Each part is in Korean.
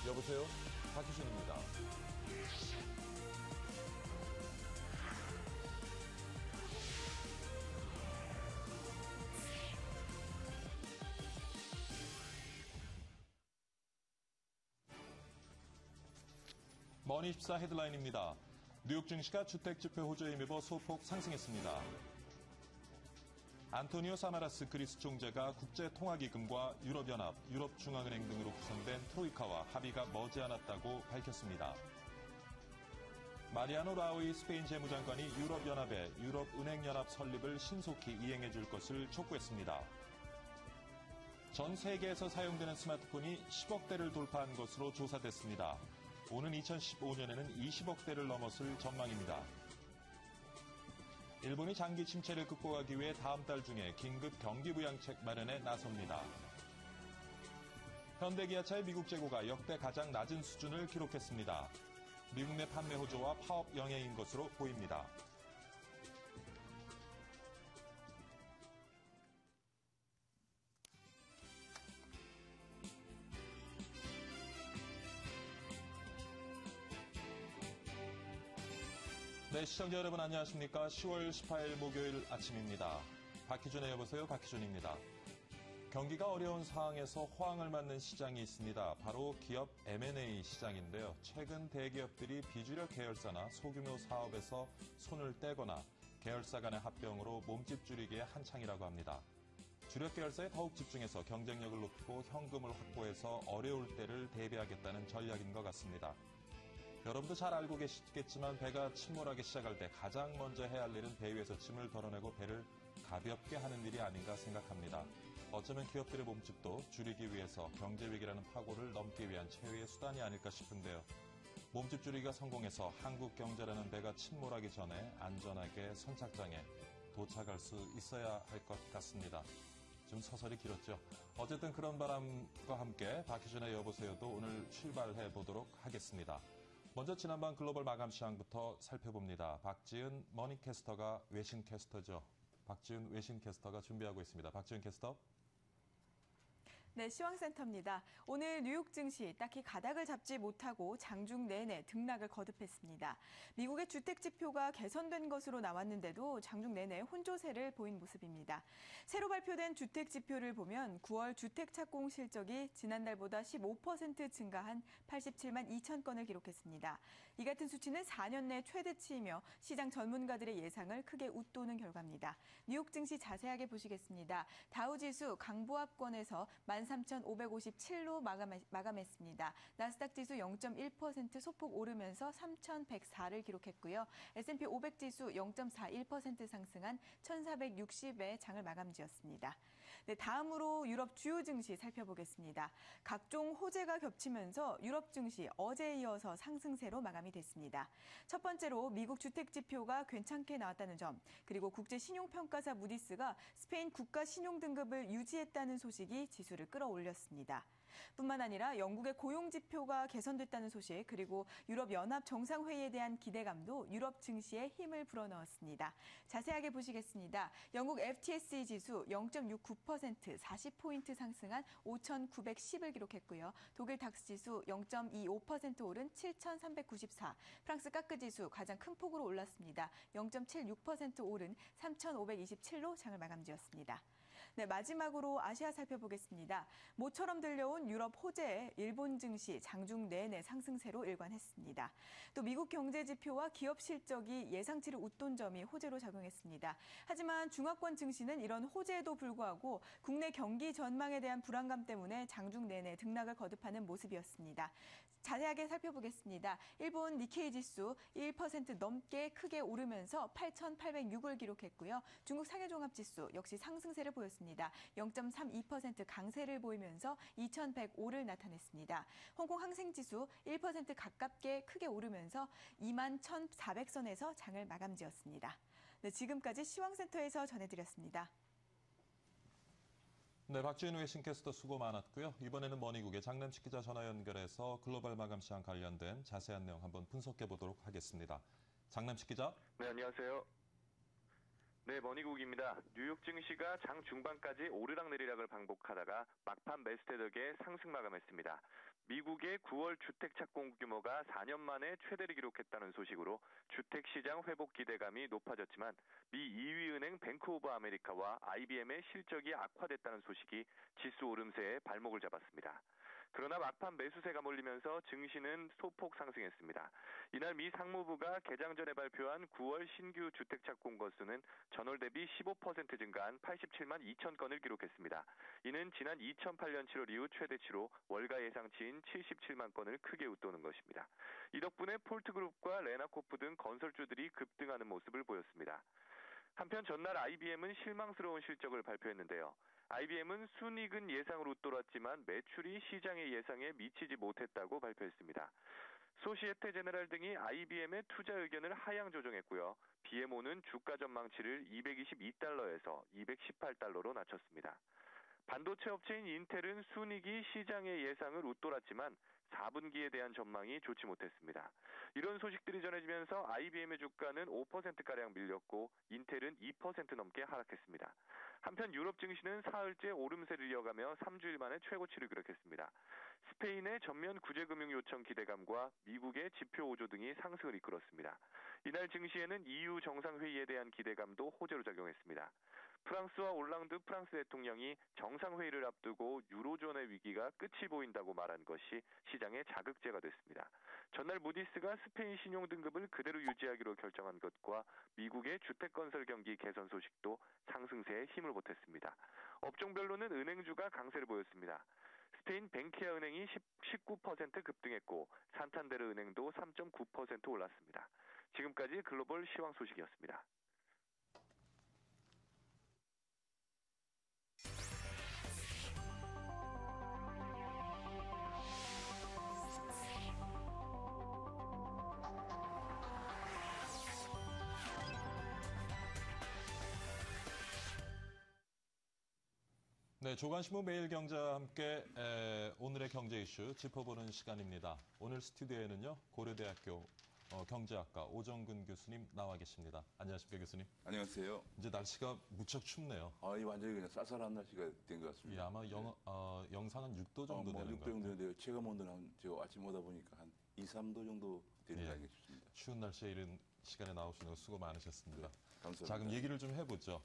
여보세요? 박희준입니다. 머니24 헤드라인입니다. 뉴욕 증시가 주택지표 호조에 힘입어 소폭 상승했습니다. 안토니오 사마라스 그리스 총재가 국제통화기금과 유럽연합, 유럽중앙은행 등으로 구성된 트로이카와 합의가 머지않았다고 밝혔습니다. 마리아노 라우이 스페인 재무장관이 유럽연합의 유럽은행연합 설립을 신속히 이행해 줄 것을 촉구했습니다. 전 세계에서 사용되는 스마트폰이 10억 대를 돌파한 것으로 조사됐습니다. 오는 2015년에는 20억 대를 넘어설 전망입니다. 일본이 장기 침체를 극복하기 위해 다음 달 중에 긴급 경기부양책 마련에 나섭니다. 현대기아차의 미국 재고가 역대 가장 낮은 수준을 기록했습니다. 미국 내 판매 호조와 파업 영향인 것으로 보입니다. 네, 시청자 여러분 안녕하십니까? 10월 18일 목요일 아침입니다. 박희준의 여보세요, 박희준입니다. 경기가 어려운 상황에서 호황을 맞는 시장이 있습니다. 바로 기업 M&A 시장인데요. 최근 대기업들이 비주력 계열사나 소규모 사업에서 손을 떼거나 계열사 간의 합병으로 몸집 줄이기에 한창이라고 합니다. 주력 계열사에 더욱 집중해서 경쟁력을 높이고 현금을 확보해서 어려울 때를 대비하겠다는 전략인 것 같습니다. 여러분도 잘 알고 계시겠지만 배가 침몰하기 시작할 때 가장 먼저 해야 할 일은 배 위에서 짐을 덜어내고 배를 가볍게 하는 일이 아닌가 생각합니다. 어쩌면 기업들의 몸집도 줄이기 위해서 경제위기라는 파고를 넘기 위한 최후의 수단이 아닐까 싶은데요. 몸집 줄이기가 성공해서 한국 경제라는 배가 침몰하기 전에 안전하게 선착장에 도착할 수 있어야 할 것 같습니다. 좀 서설이 길었죠. 어쨌든 그런 바람과 함께 박희준의 여보세요도 오늘 출발해 보도록 하겠습니다. 먼저 지난밤 글로벌 마감 시황부터 살펴봅니다. 박지은 머니캐스터가 외신 캐스터죠. 박지은 외신 캐스터가 준비하고 있습니다. 박지은 캐스터. 네, 시황센터입니다. 오늘 뉴욕 증시 딱히 가닥을 잡지 못하고 장중 내내 등락을 거듭했습니다. 미국의 주택 지표가 개선된 것으로 나왔는데도 장중 내내 혼조세를 보인 모습입니다. 새로 발표된 주택 지표를 보면 9월 주택 착공 실적이 지난달보다 15% 증가한 87만 2천 건을 기록했습니다. 이 같은 수치는 4년 내 최대치이며 시장 전문가들의 예상을 크게 웃도는 결과입니다. 뉴욕 증시 자세하게 보시겠습니다. 다우지수 강보합권에서 13,557로 마감했습니다. 나스닥 지수 0.1% 소폭 오르면서 3,104를 기록했고요. S&P 500 지수 0.41% 상승한 1,460의 장을 마감지었습니다. 네, 다음으로 유럽 주요 증시 살펴보겠습니다. 각종 호재가 겹치면서 유럽 증시 어제에 이어서 상승세로 마감이 됐습니다. 첫 번째로 미국 주택 지표가 괜찮게 나왔다는 점, 그리고 국제 신용평가사 무디스가 스페인 국가 신용 등급을 유지했다는 소식이 지수를 끌어올렸습니다. 뿐만 아니라 영국의 고용 지표가 개선됐다는 소식, 그리고 유럽연합 정상회의에 대한 기대감도 유럽 증시에 힘을 불어넣었습니다. 자세하게 보시겠습니다. 영국 FTSE 지수 0.69% 40포인트 상승한 5,910을 기록했고요. 독일 닥스 지수 0.25% 오른 7,394, 프랑스 까크 지수 가장 큰 폭으로 올랐습니다. 0.76% 오른 3,527로 장을 마감지었습니다. 네, 마지막으로 아시아 살펴보겠습니다. 모처럼 들려온 유럽 호재에 일본 증시 장중 내내 상승세로 일관했습니다. 또 미국 경제 지표와 기업 실적이 예상치를 웃돈 점이 호재로 작용했습니다. 하지만 중화권 증시는 이런 호재에도 불구하고 국내 경기 전망에 대한 불안감 때문에 장중 내내 등락을 거듭하는 모습이었습니다. 자세하게 살펴보겠습니다. 일본 니케이 지수 1% 넘게 크게 오르면서 8,806을 기록했고요. 중국 상해종합지수 역시 상승세를 보였습니다. 0.32% 강세를 보이면서 2,105를 나타냈습니다. 홍콩 항생지수 1% 가깝게 크게 오르면서 21,400선에서 장을 마감지었습니다. 네, 지금까지 시황센터에서 전해드렸습니다. 네, 박지은 외신캐스터 수고 많았고요. 이번에는 머니국의 장남식 기자 전화 연결해서 글로벌 마감 시황 관련된 자세한 내용 한번 분석해 보도록 하겠습니다. 장남식 기자. 네, 안녕하세요. 네, 머니국입니다. 뉴욕 증시가 장 중반까지 오르락내리락을 반복하다가 막판 매수대 덕에 상승 마감했습니다. 미국의 9월 주택 착공 규모가 4년 만에 최대를 기록했다는 소식으로 주택 시장 회복 기대감이 높아졌지만 미 2위 은행 뱅크 오브 아메리카와 IBM의 실적이 악화됐다는 소식이 지수 오름세에 발목을 잡았습니다. 그러나 막판 매수세가 몰리면서 증시는 소폭 상승했습니다. 이날 미 상무부가 개장 전에 발표한 9월 신규 주택 착공 건수는 전월 대비 15% 증가한 87만 2천 건을 기록했습니다. 이는 지난 2008년 7월 이후 최대치로 월가 예상치인 77만 건을 크게 웃도는 것입니다. 이 덕분에 폴트그룹과 레나코프 등 건설주들이 급등하는 모습을 보였습니다. 한편 전날 IBM은 실망스러운 실적을 발표했는데요. IBM은 순이익은 예상을 웃돌았지만 매출이 시장의 예상에 미치지 못했다고 발표했습니다. 소시에테 제네랄 등이 IBM의 투자 의견을 하향 조정했고요. BMO는 주가 전망치를 222달러에서 218달러로 낮췄습니다. 반도체 업체인 인텔은 순이익이 시장의 예상을 웃돌았지만 4분기에 대한 전망이 좋지 못했습니다. 이런 소식들이 전해지면서 IBM의 주가는 5%가량 밀렸고 인텔은 2% 넘게 하락했습니다. 한편 유럽 증시는 사흘째 오름세를 이어가며 3주일 만에 최고치를 기록했습니다. 스페인의 전면 구제금융 요청 기대감과 미국의 지표 오조 등이 상승을 이끌었습니다. 이날 증시에는 EU 정상회의에 대한 기대감도 호재로 작용했습니다. 프랑스와 올랑드 프랑스 대통령이 정상회의를 앞두고 유로존의 위기가 끝이 보인다고 말한 것이 시장의 자극제가 됐습니다. 전날 무디스가 스페인 신용 등급을 그대로 유지하기로 결정한 것과 미국의 주택건설 경기 개선 소식도 상승세에 힘을 보탰습니다. 업종별로는 은행주가 강세를 보였습니다. 스페인 뱅키아 은행이 19% 급등했고 산탄데르 은행도 3.9% 올랐습니다. 지금까지 글로벌 시황 소식이었습니다. 네, 조간신문 매일경제와 함께 오늘의 경제 이슈 짚어보는 시간입니다. 오늘 스튜디오에는요, 고려대학교 경제학과 오정근 교수님 나와 계십니다. 안녕하십니까, 교수님? 안녕하세요. 이제 날씨가 무척 춥네요. 이 완전히 그냥 쌀쌀한 날씨가 된 것 같습니다. 예, 아마 영상은 6도 정도 되는 6도 것 정도 같아요. 되는데요. 체감 온도는 제가 아침 오다 보니까 한 2, 3도 정도 되는 거 예. 아닌가 싶습니다. 추운 날씨에 이른 시간에 나오시는 거 수고 많으셨습니다. 감사합니다. 자, 그럼 얘기를 좀 해보죠.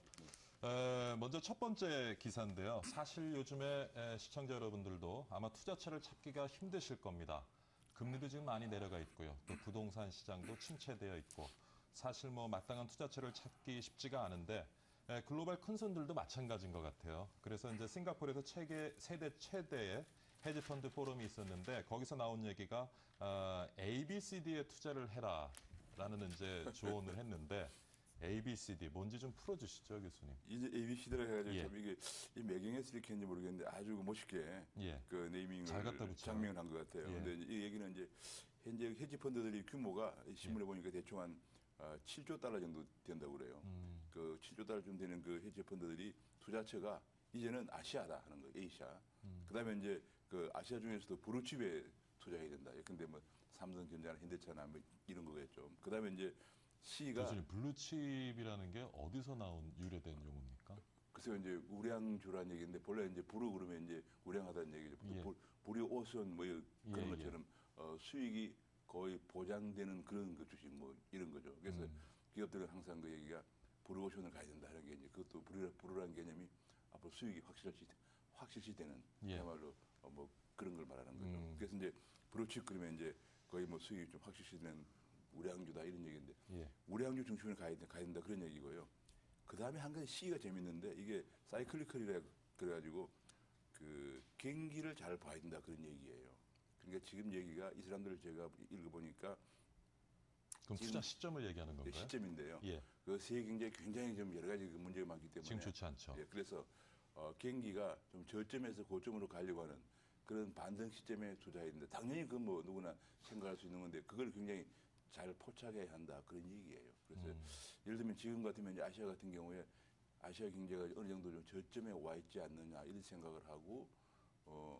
먼저 첫 번째 기사인데요. 사실 요즘에 시청자 여러분들도 아마 투자처를 찾기가 힘드실 겁니다. 금리도 지금 많이 내려가 있고요. 또 부동산 시장도 침체되어 있고 사실 뭐 마땅한 투자처를 찾기 쉽지가 않은데 글로벌 큰 손들도 마찬가지인 것 같아요. 그래서 이제 싱가포르에서 세계 최대의 헤지펀드 포럼이 있었는데 거기서 나온 얘기가 ABCD에 투자를 해라라는 이제 조언을 했는데 ABCD 뭔지 좀 풀어주시죠, 교수님. 이제 ABCD라 해가지고 예. 참 이게 이 매경에서 이렇게 했는지 모르겠는데 아주 멋있게 예. 그 네이밍을 잘 갖다 붙여요. 장명을 한 것 같아요. 예. 근데 이 얘기는 이제 현재 헤지펀드들이 규모가 이 신문에 보니까 대충 한 7조 달러 정도 된다고 그래요. 그 7조 달러 정도 되는 그 헤지펀드들이 투자처가 이제는 아시아다 하는 거예요. 에이시아. 그다음에 이제 그 아시아 중에서도 브루칩에 투자해야 된다. 근데 뭐 삼성전자나 현대차나 뭐 이런 거겠죠. 그다음에 이제 C가 교수님, 블루칩이라는 게 어디서 나온 유래된 용어입니까? 글쎄요, 이제 우량주라는 얘기인데 본래 이제 부르 그러면 이제 우량하다는 얘기죠. 예. 불이 오션 뭐 그런 예, 것처럼 수익이 거의 보장되는 그런 그 주식 뭐 이런 거죠. 그래서 기업들은 항상 그 얘기가 불이 오션을 가야 된다는 게 이제 그것도 불이라는 개념이 앞으로 수익이 확실시되는 예. 그야말로 뭐 그런 걸 말하는 거죠. 그래서 이제 브루칩 그러면 이제 거의 뭐 수익이 좀 확실시되는 우량주다 이런 얘기인데 예. 우량주 중심으로 가야 된다 그런 얘기고요. 그 다음에 한 가지 C가 재밌는데 이게 사이클리컬이라 그래가지고 그 경기를 잘 봐야 된다 그런 얘기예요. 그러니까 지금 얘기가 이 사람들을 제가 읽어보니까 그럼 투자 시점을 얘기하는 건가요? 시점인데요. 예. 그 세계 경제에 굉장히 좀 여러 가지 그 문제가 많기 때문에 지금 좋지 않죠. 예, 그래서 경기가 좀 저점에서 고점으로 가려고 하는 그런 반등 시점에 투자해야 된다. 당연히 그 뭐 누구나 생각할 수 있는 건데 그걸 굉장히 잘 포착해야 한다 그런 얘기예요. 그래서 예를 들면 지금 같으면 이제 아시아 같은 경우에 아시아 경제가 어느 정도 좀 저점에 와 있지 않느냐 이런 생각을 하고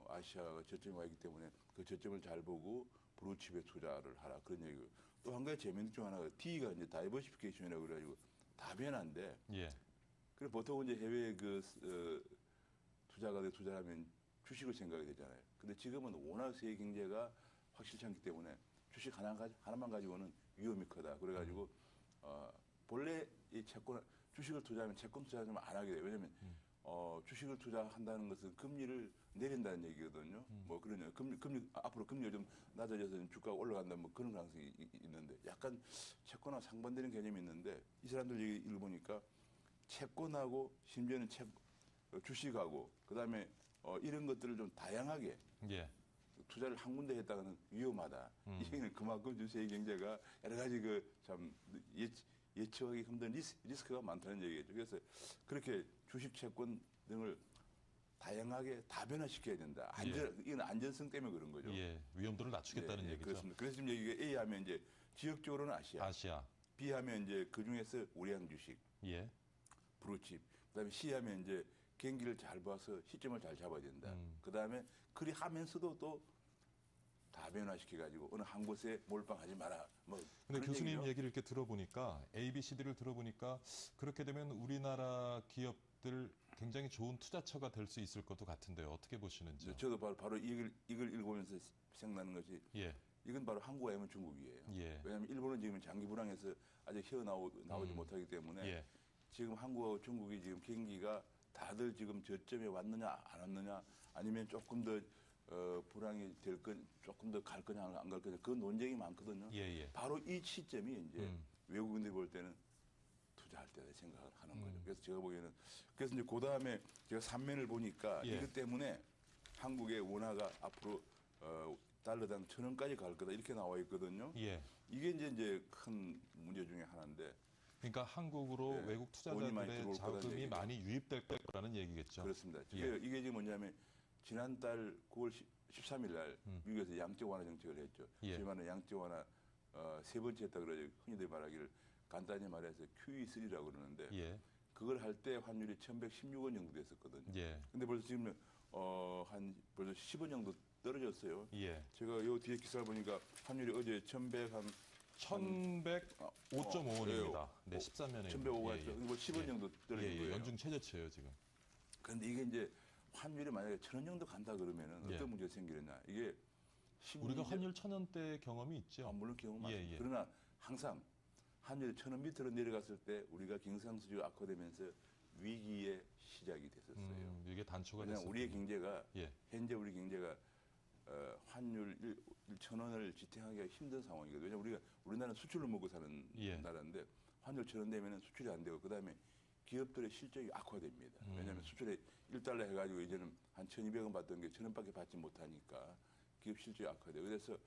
아시아가 저점에 와 있기 때문에 그 저점을 잘 보고 브루칩에 투자를 하라 그런 얘기고 또 한 가지 재밌는 중 하나가 D가 이제 다이버시피케이션이라고 그래가지고 다변화인데 예. 그래 보통 이제 해외 그 투자가들 투자하면 주식을 생각이 되잖아요. 근데 지금은 워낙 세계 경제가 확실치 않기 때문에 주식 하나만 가지고는 위험이 크다. 그래가지고 본래 이 채권 주식을 투자하면 채권 투자는 안 하게 돼요. 왜냐하면 주식을 투자한다는 것은 금리를 내린다는 얘기거든요. 뭐 그러냐 앞으로 금리가 좀 낮아져서 주가가 올라간다 뭐 그런 가능성이 있는데 약간 채권하고 상반되는 개념이 있는데 이 사람들 얘기를 보니까 채권하고 심지어는 주식하고 그다음에 이런 것들을 좀 다양하게 예. 투자를 한 군데 했다가는 위험하다. 이 얘기는 그만큼 주세의 경제가 여러 가지 참 예측하기 힘든 리스크가 많다는 얘기죠. 그래서 그렇게 주식, 채권 등을 다양하게 다변화시켜야 된다. 이건 안전성 때문에 그런 거죠. 예. 위험도를 낮추겠다는 얘기죠. 그렇습니다. 그래서 지금 얘기가 A 하면 이제 지역적으로는 아시아. B 하면 이제 그 중에서 우량 주식, 예. 브루칩. 그다음에 C 하면 이제 경기를 잘 봐서 시점을 잘 잡아야 된다. 그다음에 그리 하면서도 또 다변화시켜가지고 어느 한 곳에 몰빵하지 마라. 뭐 근데 그런 교수님 얘기죠. 얘기를 이렇게 들어보니까 ABCD를 들어보니까 그렇게 되면 우리나라 기업들 굉장히 좋은 투자처가 될 수 있을 것도 같은데요. 어떻게 보시는지요? 저도 바로 이걸 읽으면서 생각나는 것이 예. 이건 바로 한국 아니면 중국이에요. 예. 왜냐하면 일본은 지금 장기 불황에서 아직 나오지 못하기 때문에 예. 지금 한국하고 중국이 지금 경기가 다들 지금 저점에 왔느냐 안 왔느냐 아니면 조금 더 불황이 조금 더 갈 거냐 안 갈 거냐 그 논쟁이 많거든요. 예. 바로 이 시점이 이제 외국인들이 볼 때는 투자할 때다 생각을 하는 거죠. 그래서 제가 보기에는 그래서 이제 그 다음에 제가 3면을 보니까 예. 이것 때문에 한국의 원화가 앞으로 달러당 1,000원까지 갈 거다 이렇게 나와 있거든요. 예. 이게 이제 큰 문제 중에 하나인데 그러니까 한국으로 네. 외국 돈이 많이 투자자들의 들어올 거라는 자금이 얘기죠. 많이 유입될 거라는 얘기겠죠. 그렇습니다. 예. 이게 지금 뭐냐면 지난달 9월 13일 날 미국에서 양적 완화 정책을 했죠. 예. 소위 말하는 양적 완화 세 번째 했다 그러죠. 흔히들 말하기를 간단히 말해서 QE3라고 그러는데 예. 그걸 할 때 환율이 1,116원 정도 됐었거든요. 예. 근데 벌써 지금 벌써 10원 정도 떨어졌어요. 예. 제가 요 뒤에 기사를 보니까 환율이 어제 1,105.5원입니다. 네, 13년에. 1,105가 있죠. 뭐 10원 정도 떨어진 예. 거예요. 연중 최저치예요, 지금. 그런데 이게 이제 환율이 만약에 1,000원 정도 간다 그러면은 예. 어떤 문제가 생기느냐. 이게 우리가 환율 1,000원대 경험이 있죠. 물론 경험 많습니다. 예. 그러나 항상 환율이 1,000원 밑으로 내려갔을 때 우리가 경상수지가 악화되면서 위기의 시작이 됐었어요. 이게 단초가 왜냐하면 됐어요. 우리의 경제가 예. 현재 우리 경제가 환율 1,000원을 지탱하기가 힘든 상황이거든요. 왜냐하면 우리나라는 수출을 먹고 사는 예. 나라인데 환율 1,000원 되면 수출이 안 되고 그다음에 기업들의 실적이 악화됩니다. 왜냐하면 수출에 1달러 해가지고 이제는 한 1,200원 받던 게 1,000원밖에 받지 못하니까 기업 실적이 악화돼요. 그래서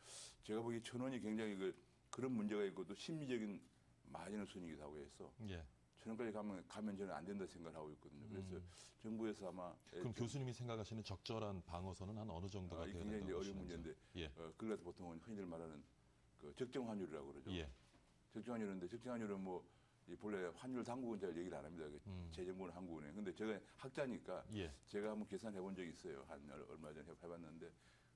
제가 보기 1,000원이 굉장히 그런 문제가 있고 또 심리적인 마이너스 순이기도 하고 해서 예. 1,000원까지 가면 저는 안 된다 생각을 하고 있거든요. 그래서 정부에서 아마 그럼 교수님이 생각하시는 적절한 방어선은 한 어느 정도가 이게 돼야 굉장히 된다고 어려운 보시는지. 문제인데 예. 그걸 갖다 보통은 흔히들 말하는 그 적정 환율이라고 그러죠. 예. 적정 환율인데 적정 환율은 본래 환율 당국은 잘 얘기를 안 합니다. 재정부는 한국은행. 근데 제가 학자니까 예. 제가 한번 계산해 본 적이 있어요. 얼마 전에 해봤는데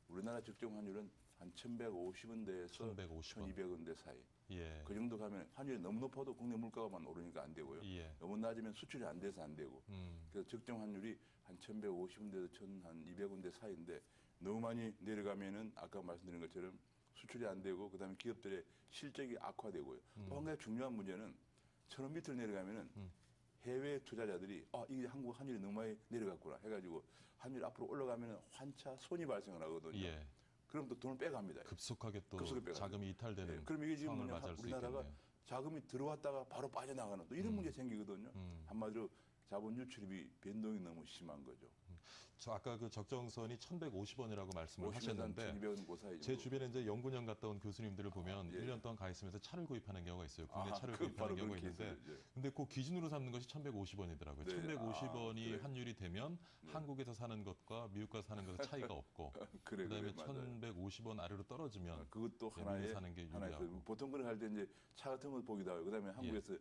우리나라 적정 환율은 한 1,150원대에서 1,150원. 1,200원대 사이. 예. 그 정도 가면 환율이 너무 높아도 국내 물가만 오르니까 안 되고요. 예. 너무 낮으면 수출이 안 돼서 안 되고. 그래서 적정 환율이 한 1,150원대에서 1,200원대 사이인데 너무 많이 내려가면은 아까 말씀드린 것처럼 수출이 안 되고 그다음에 기업들의 실적이 악화되고요. 또 한 가지 중요한 문제는 1,000원 밑으로 내려가면은 해외 투자자들이 이게 한국 환율이 너무 많이 내려갔구나 해가지고 환율이 앞으로 올라가면은 환차 손이 발생을 하거든요. 예. 그럼 또 돈을 빼갑니다. 급속하게 또 급속하게 빼가죠. 자금이 이탈되는 네, 그럼 이게 지금 상황을 뭐냐, 맞이할 수 우리나라가 있겠네요. 자금이 들어왔다가 바로 빠져나가는 또 이런 문제 생기거든요. 한마디로 자본 유출입이 변동이 너무 심한 거죠. 저 아까 그 적정선이 1,150원이라고 말씀을 하셨는데 1,200원 그 사이 제 정도. 주변에 이제 연구년 갔다 온 교수님들을 보면 예. 1년 동안 가 있으면서 차를 구입하는 경우가 있어요. 국내 차를 그 구입하는 바로 경우가 그런 있는데 케이스죠. 예. 근데 그 기준으로 삼는 것이 1,150원이더라고요. 네. 1,150원이 그래요? 환율이 되면 한국에서 사는 것과 미국가서 사는 것은 차이가 없고 그다음에 맞아요. 1,150원 아래로 떨어지면 그것도 네, 하나의 미국에 사는 게 유리하고. 보통 그런 할 때 이제 차 같은 걸 보기도 하고 그다음에 한국에서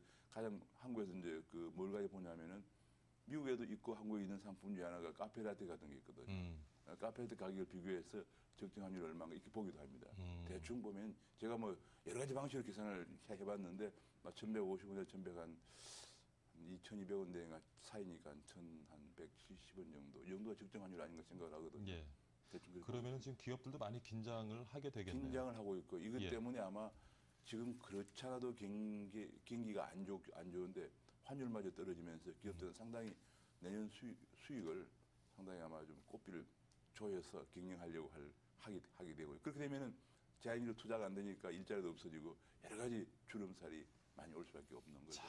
이제 뭘 가지고 보냐면은 미국에도 있고 한국에 있는 상품 중에 하나가 카페라떼 같은 게 있거든요. 카페라떼 가격을 비교해서 적정 환율이 얼마인가 이렇게 보기도 합니다. 대충 보면 제가 여러 가지 방식으로 계산을 해봤는데 1,150원에서 2,200원대 사이니까 1,170원 정도 이 정도가 적정 환율 아닌가 생각을 하거든요. 예. 대충 그렇게 그러면은 지금 기업들도 많이 긴장을 하게 되겠네요. 긴장을 하고 있고 이것 예. 때문에 아마 지금 그렇잖아도 경기가 안 좋은데 환율마저 떨어지면서 기업들은 상당히 내년 수익을 상당히 아마 좀 꽃비를 조여서 경영하려고 하게 되고요. 그렇게 되면은 자연히로 투자가 안 되니까 일자리도 없어지고 여러 가지 주름살이 많이 올 수밖에 없는 거죠.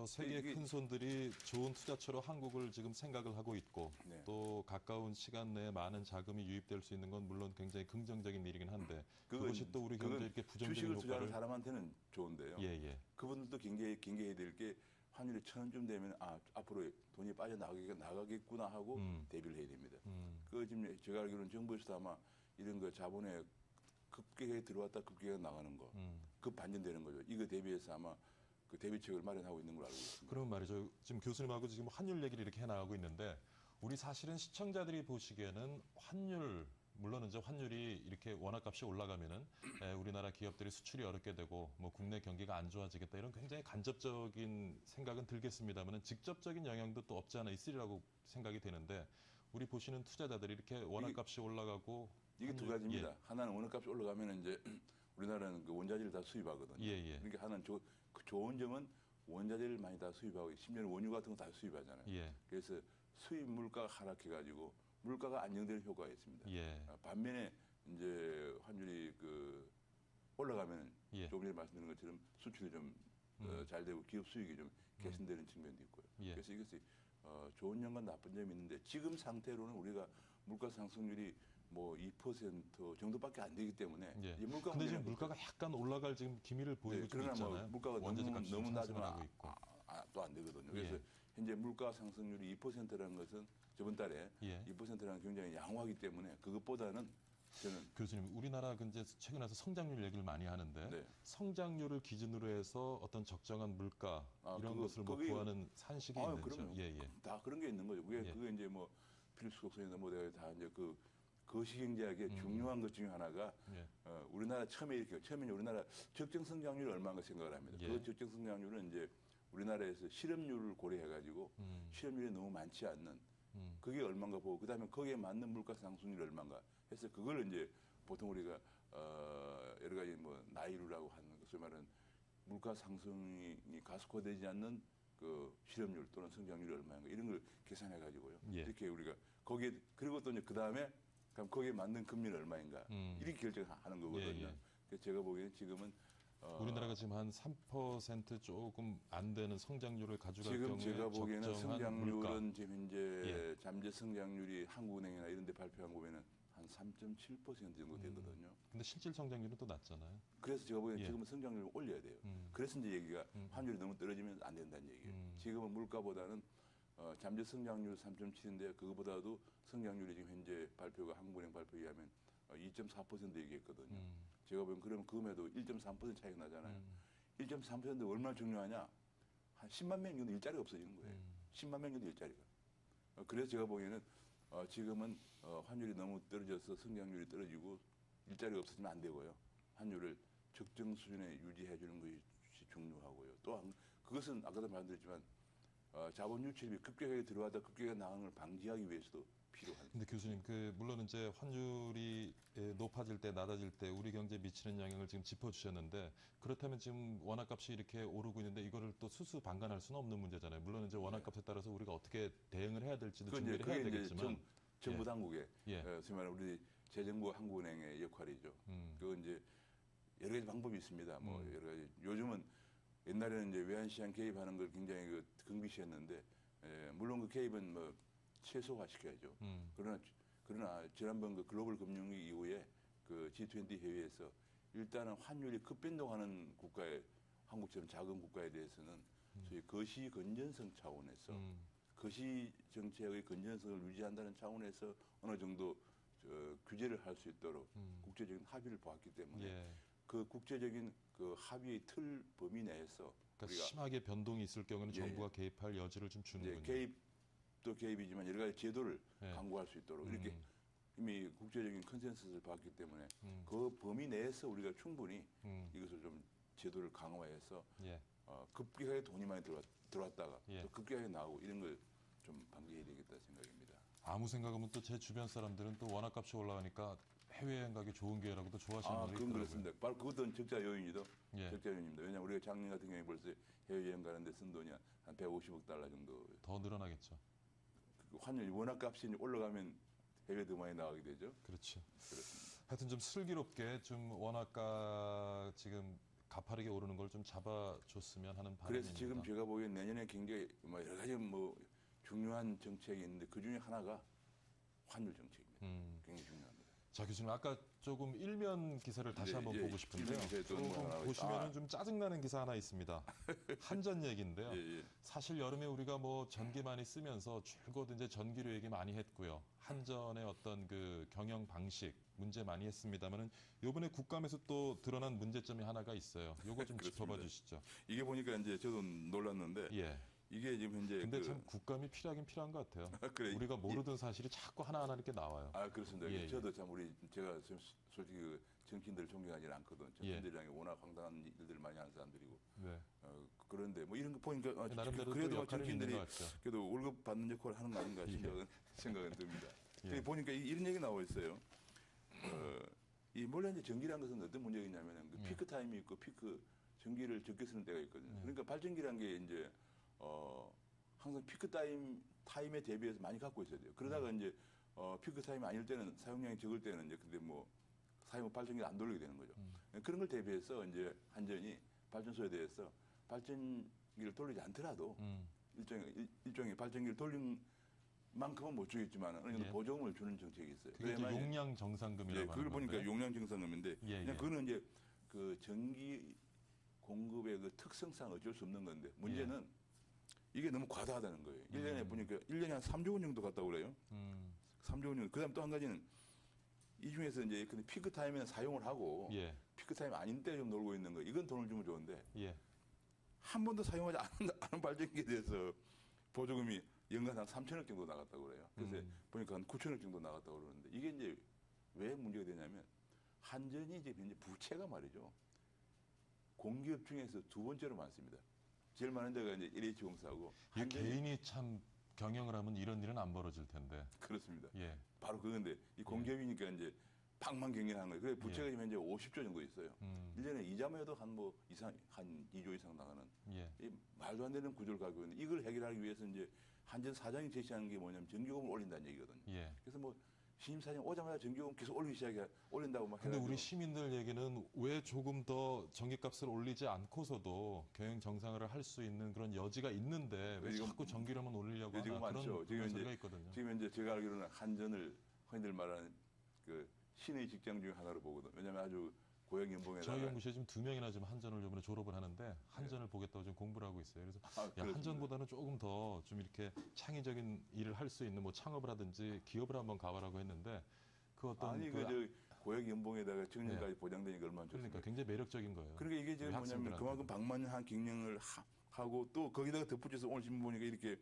세계 이게- 큰 손들이 좋은 투자처로 한국을 지금 생각을 하고 있고 네. 또 가까운 시간 내에 많은 자금이 유입될 수 있는 건 물론 굉장히 긍정적인 일이긴 한데 그것이 또 우리 경제에 이렇게 부정적인 주식을 투자하는 효과를 사람한테는 좋은데요. 예. 그분들도 경계해야 될 게 환율이 1,000원쯤 되면 앞으로 돈이 빠져나가겠구나 하고 대비를 해야 됩니다. 그 지금 제가 알기로는 정부에서도 아마 이런 거 자본에 급격하게 들어왔다 급격하게 나가는 거, 급 반전되는 거죠. 이거 대비해서 아마 그 대비책을 마련하고 있는 걸로 알고 있습니다. 그럼 말이죠. 지금 교수님하고 지금 환율 얘기를 이렇게 해나가고 있는데 우리 사실은 시청자들이 보시기에는 물론 이제 환율이 이렇게 원화값이 올라가면은 우리나라 기업들이 수출이 어렵게 되고 뭐 국내 경기가 안 좋아지겠다 이런 굉장히 간접적인 생각은 들겠습니다만은 직접적인 영향도 또 없지 않아 있으리라고 생각이 되는데 우리 보시는 투자자들이 이렇게 원화값이 올라가고 이게 두 가지입니다. 하나는 원화값이 올라가면 이제 우리나라는 그 원자재를 다 수입하거든요. 예. 그러니까 하나는 그 좋은 점은 원자재를 많이 다 수입하고 심지어는 원유 같은 거 다 수입하잖아요. 예. 그래서 수입 물가가 하락해가지고 물가가 안정되는 효과가 있습니다. 예. 반면에 이제 환율이 올라가면 예. 조금 전에 말씀드린 것처럼 수출이 좀 잘 되고 기업 수익이 좀 개선되는 측면도 있고요. 예. 그래서 이것이 좋은 점과 나쁜 점이 있는데 지금 상태로는 우리가 물가 상승률이 뭐 2% 정도밖에 안 되기 때문에 예. 이 물가 근데 지금 문제는 물가가 약간 올라갈 지금 기미를 보이고 좀 그러나 있잖아요. 뭐 물가가 원자재 값이 너무 좀 낮으면 상승하고 있고. 또 안 되거든요. 그래서 예. 현재 물가 상승률이 2%라는 것은 저번 달에 예. 2%라는 굉장히 양호하기 때문에 그것보다는 저는 교수님, 우리나라 이제 최근 와서 성장률 얘기를 많이 하는데 네. 성장률을 기준으로 해서 어떤 적정한 물가 이런 것을 그게- 구하는 산식이 있는죠. 그럼요. 예. 다 그런 게 있는 거죠. 그게 예. 이제 뭐 필립스 곡선이나 뭐 내가 다 이제 그 거시경제학의 중요한 것 중에 하나가 예. 우리나라 처음에 우리나라 적정 성장률이 얼마인가 생각을 합니다. 예. 그 적정 성장률은 이제 우리나라에서 실업률을 고려해가지고 실업률이 너무 많지 않는 그게 얼마인가 보고 그다음에 거기에 맞는 물가 상승률이 얼마인가 해서 그걸 이제 보통 우리가 여러 가지 뭐 나이루라고 하는 것을 말하는 물가 상승이 가속화되지 않는 그 실업률 또는 성장률이 얼마인가 이런 걸 계산해 가지고요. 예. 이렇게 우리가 거기에 그리고 또 이제 그다음에 그럼 거기에 맞는 금리는 얼마인가 이렇게 결정하는 거거든요. 예. 그래서 제가 보기에는 지금은 우리나라가 지금 한 3% 조금 안 되는 성장률을 가져갈 지금 경우에 제가 보기에는 적정한 물가. 성장률은 지금 현재 예. 잠재 성장률이 한국은행이나 이런 데 발표한 거 보면은 한 3.7% 정도 되거든요. 근데 실질 성장률은 또 낮잖아요. 그래서 제가 보기에는 예. 지금은 성장률을 올려야 돼요. 그래서 이제 얘기가 환율이 너무 떨어지면 안 된다는 얘기예요. 지금은 물가보다는 잠재 성장률 3.7인데 그거보다도 성장률이 지금 현재 발표가 한국은행 발표에 의하면 2.4% 얘기했거든요. 제가 보면 그러면 그음에도 1.3% 차이가 나잖아요. 1.3% 얼마나 중요하냐? 한 10만 명 정도 일자리가 없어지는 거예요. 10만 명 정도 일자리가. 그래서 제가 보기에는 지금은 환율이 너무 떨어져서 성장률이 떨어지고 일자리가 없어지면 안 되고요. 환율을 적정 수준에 유지해 주는 것이 중요하고요. 또한 그것은 아까도 말씀드렸지만 자본 유출이 급격하게 들어와다 급격하게 나가는 걸 방지하기 위해서도 필요한. 근데 교수님, 물론 이제 환율이 높아질 때, 낮아질 때 우리 경제에 미치는 영향을 지금 짚어주셨는데 그렇다면 지금 원화값이 이렇게 오르고 있는데 이거를 또 수수방관할 수는 없는 문제잖아요. 물론 이제 원화값에 따라서 우리가 어떻게 대응을 해야 될지도 준비를 해야 되겠지만. 정부 예. 당국의, 예. 소위 말하는 우리 재정부 한국은행의 역할이죠. 그거 이제 여러 가지 방법이 있습니다. 뭐 여러 가지. 요즘은 옛날에는 이제 외환시장 개입하는 걸 굉장히 긍비시했는데, 물론 그 개입은 뭐 최소화시켜야죠. 그러나 지난번 그 글로벌 금융위기 이후에 그 G20 회의에서 일단은 환율이 급변동하는 국가에 한국처럼 작은 국가에 대해서는 소위 거시 건전성 차원에서 거시 정책의 건전성을 유지한다는 차원에서 어느 정도 규제를 할 수 있도록 국제적인 합의를 보았기 때문에 예. 그 국제적인 그 합의의 틀 범위 내에서 그러니까 우리가 심하게 변동이 있을 경우는 예. 정부가 개입할 여지를 좀 주는군요. 개입도 개입이지만 여러 가지 제도를 예. 강구할 수 있도록 이렇게 이미 국제적인 컨센서스를 봤기 때문에 그 범위 내에서 우리가 충분히 이것을 좀 제도를 강화해서 예. 급격하게 돈이 많이 들어왔다가 예. 또 급격하게 나오고 이런 걸 좀 방지해야 되겠다 생각입니다. 아무 생각 없는 또 제 주변 사람들은 또 원화값이 올라가니까 해외여행 가기 좋은 기회라고도 좋아하시는 분들이 그건 있더라고요. 그렇습니다. 바로 그것도 적자 요인이죠. 예. 적자 요인입니다. 왜냐하면 우리가 작년 같은 경우에 벌써 해외여행 가는데 쓴 돈이 한 150억 달러 정도. 더 늘어나겠죠. 그 환율 원화값이 올라가면 해외 더 많이 나가게 되죠. 그렇죠. 그렇습니다. 하여튼 좀 슬기롭게 좀 원화가 지금 가파르게 오르는 걸 좀 잡아줬으면 하는 바람입니다. 그래서 지금 제가 보기엔 내년에 굉장히 뭐 여러 가지 뭐 중요한 정책이 있는데 그 중에 하나가 환율 정책입니다. 굉장히 중요합니다. 자, 교수님 아까 조금 일면 기사를 다시 네, 한번 예, 보고 싶은데요. 일면 기사에 또 조금 뭐 하나 보시면은 아. 좀 짜증나는 기사 하나 있습니다. 한전 얘기인데요. 예, 예. 사실 여름에 우리가 뭐 전기 많이 쓰면서 줄곧 이제 전기료 얘기 많이 했고요. 한전의 어떤 그 경영 방식 문제 많이 했습니다만은 요번에 국감에서 또 드러난 문제점이 하나가 있어요. 요거 좀 짚어봐 그렇습니다. 주시죠. 이게 보니까 이제 저도 놀랐는데 예. 이게 지금 현재 근데 참 국감이 필요하긴 필요한 것 같아요. 그래, 우리가 모르던 사실이 자꾸 하나하나 이렇게 나와요. 그렇습니다. 예, 저도 참 제가 좀 솔직히 그 정치인들 존경하지는 않거든. 예. 정치인들이 워낙 황당한 일들을 많이 하는 사람들이고. 네. 그런데 뭐 이런 거 보니까 나름대로 또 그래도 역할이 있는 정치인들이 것 같죠. 그래도 월급 받는 역할을 하는 거 아닌가 생각은 듭니다. 예. 근데 보니까 이런 얘기 나와 있어요. 이 원래 이제 전기라는 것은 어떤 문제가 있냐면 그 예. 피크 타임이 있고 피크 전기를 적게 쓰는 때가 있거든요. 예. 그러니까 발전기라는 게 이제 항상 피크 타임에 대비해서 많이 갖고 있어야 돼요. 그러다가 이제 피크 타임이 아닐 때는 사용량이 적을 때는 이제 근데 뭐 사용 발전기를 안 돌리게 되는 거죠. 그런 걸 대비해서 이제 한전이 발전소에 대해서 발전기를 돌리지 않더라도 일종의 발전기를 돌린 만큼은 못 주겠지만 어느 정도 예. 보조금을 주는 정책이 있어요. 그게 이제 그래야만 용량 정상금이라고 예, 그걸 하는 보니까 건데. 용량 정상금인데 예, 그냥 예. 그거는 이제 그 전기 공급의 그 특성상 어쩔 수 없는 건데 문제는 이게 너무 과다하다는 거예요. 1년에 보니까 1년에 한 3조 원 정도 갔다고 그래요. 3조 원 정도. 그다음 또 한 가지는 이 중에서 이제 근데 피크 타임에는 사용을 하고 예. 피크 타임 아닌 때 좀 놀고 있는 거 이건 돈을 주면 좋은데 예. 한 번도 사용하지 않은 발전기에 대해서 보조금이 연간 한 3천억 정도 나갔다고 그래요. 그래서 보니까 한 9천억 정도 나갔다고 그러는데 이게 이제 왜 문제가 되냐면 한전이 이제 현재 부채가 말이죠. 공기업 중에서 두 번째로 많습니다. 제일 많은 데가 이제 LH공사하고 이 개인이 참 경영을 하면 이런 일은 안 벌어질 텐데. 그렇습니다. 예. 바로 그건데 이 공기업이니까 이제 방만 경영하는 거예요. 그래서 부채가 지금 현재 50조 정도 있어요. 1년에 이자만 해도 한 2조 이상 나가는 예. 이 말도 안 되는 구조를 가지고 있는데 이걸 해결하기 위해서 이제 한전 사장이 제시하는 게 뭐냐면 전기요금을 올린다는 얘기거든요. 예. 그래서 뭐 신임 사장 오자마자 전기요금 계속 올린다고 막 근데 해가지고 우리 시민들 얘기는 왜 조금 더 전기값을 올리지 않고서도 경영 정상화를 할 수 있는 그런 여지가 있는데 왜 지금- 자꾸 전기료만 올리려고 지금 하나 많죠. 그런 지금 소리가 이제- 있거든요. 지금 현재 제가 알기로는 한전을 흔히들 말하는 그 신의 직장 중에 하나로 보거든. 왜냐하면 아주 고용 연봉에다가 저희 연구실에 지금 2명이나 지금 한전을 이번에 졸업을 하는데 한전을 보겠다고 지금 공부를 하고 있어요. 그래서 야, 그렇습니다. 한전보다는 조금 더 좀 이렇게 창의적인 일을 할 수 있는 뭐 창업을 하든지 기업을 한번 가봐라고 했는데 그 어떤 아니 그 저 고용 연봉에다가 정년까지 보장되니까 얼마나 좋습니까? 그러니까 굉장히 매력적인 거예요. 그러니까 이게 지금 우리 뭐냐면 학생들한테는. 그만큼 방만한 경영을 하고 또 거기다가 덧붙여서 오늘 신문 보니까 이렇게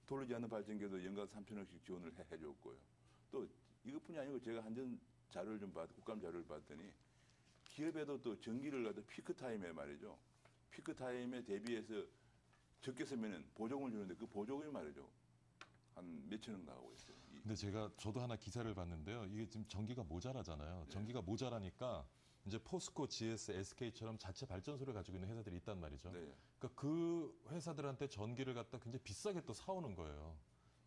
돌리지 않는 발전기도 연간 3천억씩 지원을 해줬고요. 또 이것뿐이 아니고 제가 한전 자료를 좀 국감 자료를 봤더니 기업에도 또 전기를 갖다 피크 타임에 말이죠. 피크 타임에 대비해서 적게 쓰면은 보조금을 주는데 그 보조금이 말이죠. 한 몇천억 나가고 있어요. 근데 저도 하나 기사를 봤는데요. 이게 지금 전기가 모자라잖아요. 네. 전기가 모자라니까 이제 포스코, GS, SK처럼 자체 발전소를 가지고 있는 회사들이 있단 말이죠. 네. 그러니까 그 회사들한테 전기를 갖다 굉장히 비싸게 또 사오는 거예요.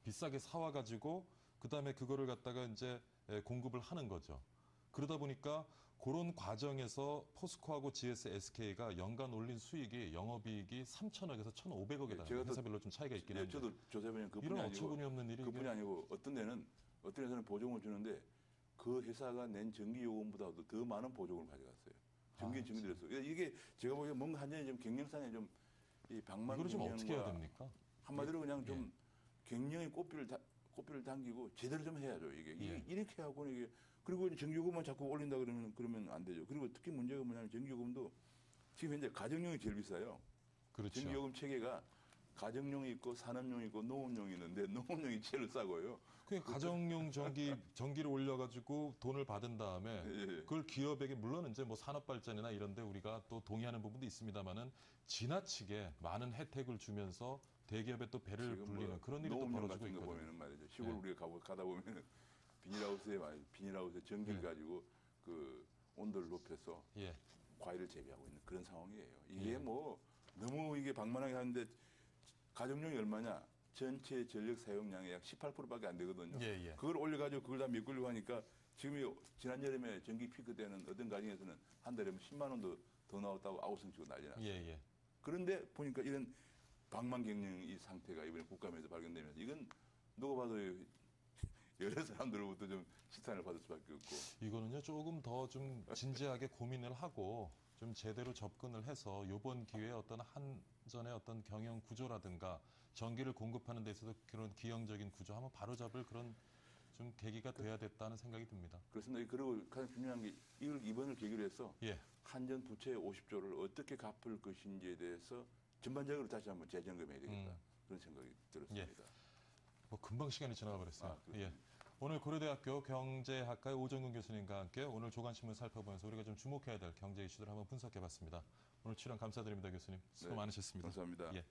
비싸게 사와가지고 그다음에 그거를 갖다가 이제 공급을 하는 거죠. 그러다 보니까 그런 과정에서 포스코하고 GS, SK가 연간 올린 수익이 영업이익이 3천억에서 1,500억에 네, 달하는 제가 또- 회사별로 좀 차이가 있긴 예, 한데 저도 조사해보면 그뿐이 이런 아니고 어처구니 없는 일이 그뿐이 아니고 어떤 회사는 보조금을 주는데 그 회사가 낸 전기 요금보다도 더 많은 보조금을 가져갔어요. 전기 들였어. 이게 제가 보기에 뭔가 한전이 좀 경영상에 좀 이 방만 이거를 좀 어떻게 해야 경영과 됩니까? 한마디로 그냥 예. 좀 경영의 꽃비를 당기고 제대로 좀 해야죠. 이게 예. 이렇게 하고는 이게 그리고 전기요금만 자꾸 올린다 그러면 안 되죠. 그리고 특히 문제가 뭐냐면 전기요금도 지금 현재 가정용이 제일 비싸요. 그렇죠. 전기요금 체계가 가정용이 있고 산업용이 있고 농업용이 있는데 농업용이 제일 싸고요. 그 가정용 전기를 올려가지고 돈을 받은 다음에 예. 그걸 기업에게 물론 이제 뭐 산업발전이나 이런데 우리가 또 동의하는 부분도 있습니다만은 지나치게 많은 혜택을 주면서 대기업에 또 배를 지금 불리는 그런 일이 또 노업용 벌어지고 같은 거 있거든요. 보면은 말이죠. 시골 네. 우리가 가다 보면은 비닐하우스에 전기를 네. 가지고 그 온도를 높여서 예. 과일을 재배하고 있는 그런 상황이에요. 이게 예. 뭐 너무 이게 방만하게 하는데 가정용이 얼마냐? 전체 전력 사용량의 약 18%밖에 안 되거든요. 예, 예. 그걸 올려가지고 그걸 다 메꾸려고 하니까 지금 지난 여름에 전기 피크 때는 어떤 가정에서는 한 달에 10만 원도 더 나왔다고 아우성치고 난리 났어요. 예, 예. 그런데 보니까 이런 방만경영 이 상태가 이번에 국감에서 발견되면서 이건 누가 봐도 여러 사람들로부터 좀 시탄을 받을 수밖에 없고. 이거는요, 조금 더 좀 진지하게 고민을 하고 좀 제대로 접근을 해서 이번 기회에 어떤 한전의 어떤 경영 구조라든가 전기를 공급하는 데 있어서 그런 기형적인 구조 한번 바로잡을 그런 좀 계기가 돼야 됐다는 생각이 듭니다. 그렇습니다. 그리고 가장 중요한 게 이번을 계기로 해서 예. 한전 부채 50조를 어떻게 갚을 것인지에 대해서 전반적으로 다시 한번 재점검해야 되겠다. 그런 생각이 들었습니다. 뭐 금방 시간이 지나가 버렸어요. 그렇습니다. 예. 오늘 고려대학교 경제학과의 오정근 교수님과 함께 오늘 조간신문 살펴보면서 우리가 좀 주목해야 될 경제 이슈들을 한번 분석해봤습니다. 오늘 출연 감사드립니다, 교수님. 수고 네, 많으셨습니다. 감사합니다. 예.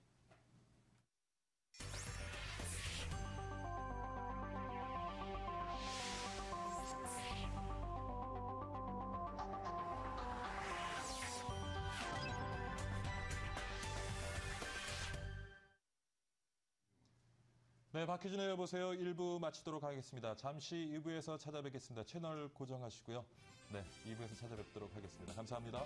네, 박희준의 여보세요 1부 마치도록 하겠습니다. 잠시 2부에서 찾아뵙겠습니다. 채널 고정하시고요. 네, 2부에서 찾아뵙도록 하겠습니다. 감사합니다.